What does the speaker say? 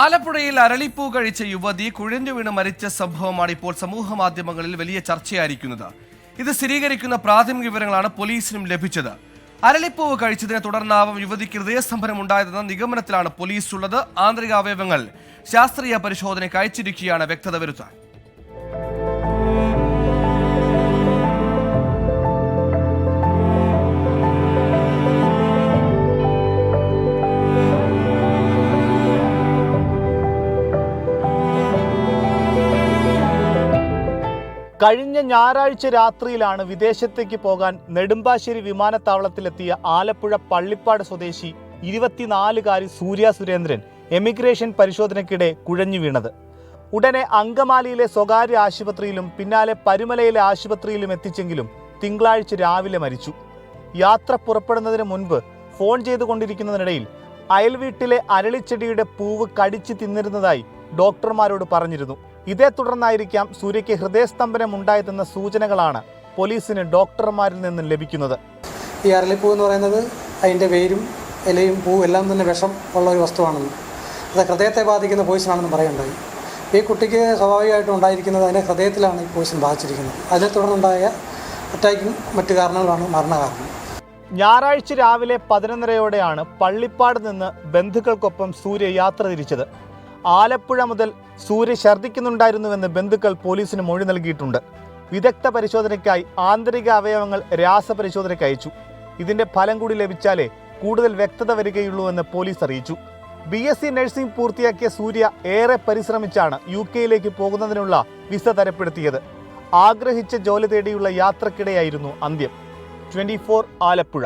ആലപ്പുഴയിൽ അരളിപ്പൂ കഴിച്ച യുവതി കുഴഞ്ഞു വീണ് മരിച്ച സംഭവമാണ് ഇപ്പോൾ സമൂഹ മാധ്യമങ്ങളിൽ വലിയ ചർച്ചയായിരിക്കുന്നത്. ഇത് സ്ഥിരീകരിക്കുന്ന പ്രാഥമിക വിവരങ്ങളാണ് പോലീസിനും ലഭിച്ചത്. അരളിപ്പൂവ് കഴിച്ചതിനെ തുടർന്നാവും യുവതിക്ക് ഹൃദയസ്തംഭനം ഉണ്ടായതെന്ന നിഗമനത്തിലാണ് പോലീസ് ഉള്ളത്. ആന്തരിക അവയവങ്ങൾ ശാസ്ത്രീയ പരിശോധനയ്ക്ക് അയച്ചിരിക്കുകയാണ് വ്യക്തത വരുത്താൻ. കഴിഞ്ഞ ഞായറാഴ്ച രാത്രിയിലാണ് വിദേശത്തേക്ക് പോകാൻ നെടുമ്പാശ്ശേരി വിമാനത്താവളത്തിലെത്തിയ ആലപ്പുഴ പള്ളിപ്പാട് സ്വദേശി 24-കാരി സൂര്യ സുരേന്ദ്രൻ എമിഗ്രേഷൻ പരിശോധനയ്ക്കിടെ കുഴഞ്ഞു വീണത്. ഉടനെ അങ്കമാലിയിലെ സ്വകാര്യ ആശുപത്രിയിലും പിന്നാലെ പരുമലയിലെ ആശുപത്രിയിലും എത്തിച്ചെങ്കിലും തിങ്കളാഴ്ച രാവിലെ മരിച്ചു. യാത്ര പുറപ്പെടുന്നതിന് മുൻപ് ഫോൺ ചെയ്തുകൊണ്ടിരിക്കുന്നതിനിടയിൽ അയൽവീട്ടിലെ അരളിച്ചെടിയുടെ പൂവ് കടിച്ചു തിന്നിരുന്നതായി ഡോക്ടർമാരോട് പറഞ്ഞിരുന്നു. ഇതേ തുടർന്നായിരിക്കാം സൂര്യയ്ക്ക് ഹൃദയസ്തംഭനം ഉണ്ടായതെന്ന സൂചനകളാണ് പോലീസിന് ഡോക്ടർമാരിൽ നിന്നും ലഭിക്കുന്നത്. ഈ അരളിപ്പൂ എന്ന് പറയുന്നത് അതിൻ്റെ വേരും ഇലയും പൂവും എല്ലാം തന്നെ വിഷം ഉള്ള ഒരു വസ്തുവാണെന്ന്, അത് ഹൃദയത്തെ ബാധിക്കുന്ന പോയിസണാണെന്ന് പറയുണ്ടായി. ഈ കുട്ടിക്ക് സ്വാഭാവികമായിട്ടും ഉണ്ടായിരിക്കുന്നത് അതിൻ്റെ ഹൃദയത്തിലാണ് ഈ പോയിസൺ ബാധിച്ചിരിക്കുന്നത്. അതിനെ തുടർന്നുണ്ടായ അറ്റാക്കും മറ്റു കാരണങ്ങളാണ് മരണകാരണം. ഞായറാഴ്ച രാവിലെ 11:30-യോടെയാണ് പള്ളിപ്പാട് നിന്ന് ബന്ധുക്കൾക്കൊപ്പം സൂര്യ യാത്ര തിരിച്ചത്. ആലപ്പുഴ മുതൽ സൂര്യ ഛർദ്ദിക്കുന്നുണ്ടായിരുന്നുവെന്ന് ബന്ധുക്കൾ പോലീസിന് മൊഴി നൽകിയിട്ടുണ്ട്. വിദഗ്ധ പരിശോധനയ്ക്കായി ആന്തരിക അവയവങ്ങൾ രാസപരിശോധനയ്ക്ക് അയച്ചു. ഇതിന്റെ ഫലം കൂടി ലഭിച്ചാലേ കൂടുതൽ വ്യക്തത വരികയുള്ളൂവെന്ന് പോലീസ് അറിയിച്ചു. BSc നഴ്സിംഗ് പൂർത്തിയാക്കിയ സൂര്യ ഏറെ പരിശ്രമിച്ചാണ് UK പോകുന്നതിനുള്ള വിസ തരപ്പെടുത്തിയത്. ആഗ്രഹിച്ച ജോലി തേടിയുള്ള യാത്രക്കിടെയായിരുന്നു അന്ത്യം. 24 ആലപ്പുഴ.